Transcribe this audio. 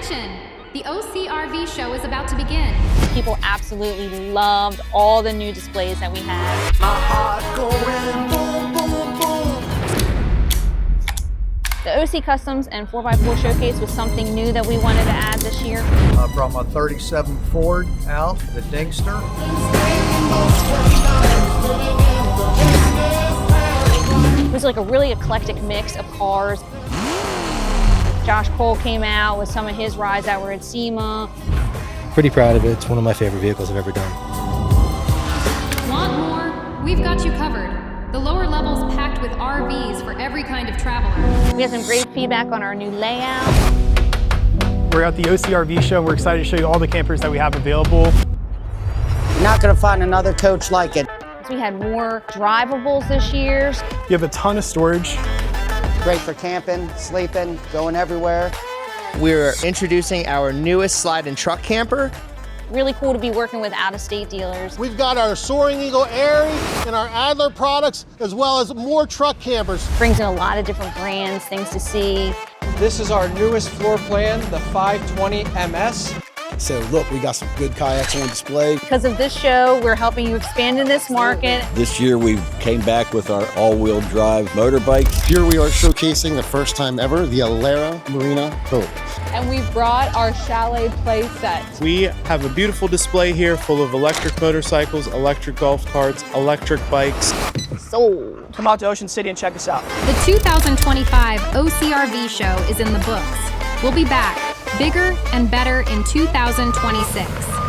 Attention! The OCRV show is about to begin. People absolutely loved all the new displays that we had. My heart going boom, boom, boom. The OC Customs and 4x4 Showcase was something new that we wanted to add this year. I brought my 37 Ford out, the Dingster. It was like a really eclectic mix of cars. Josh Cole came out with some of his rides that were at SEMA. Pretty proud of it. It's one of my favorite vehicles I've ever done. Want more? We've got you covered. The lower level's packed with RVs for every kind of traveler. We had some great feedback on our new layout. We're at the OCRV show. We're excited to show you all the campers that we have available. You're not going to find another coach like it. We had more drivables this year. You have a ton of storage. Great for camping, sleeping, going everywhere. We're introducing our newest slide and truck camper. Really cool to be working with out-of-state dealers. We've got our Soaring Eagle Airy and our Adler products, as well as more truck campers. Brings in a lot of different brands, things to see. This is our newest floor plan, the 520 MS. So look, we got some good kayaks on display. Because of this show, we're helping you expand in this market. This year we came back with our all-wheel drive motorbikes. Here we are showcasing the first time ever the Alera Marina boat. And we've brought our chalet play set. We have a beautiful display here full of electric motorcycles, electric golf carts, electric bikes. Sold. Come out to Ocean City and check us out. The 2025 OCRV show is in the books. We'll be back, bigger and better in 2026.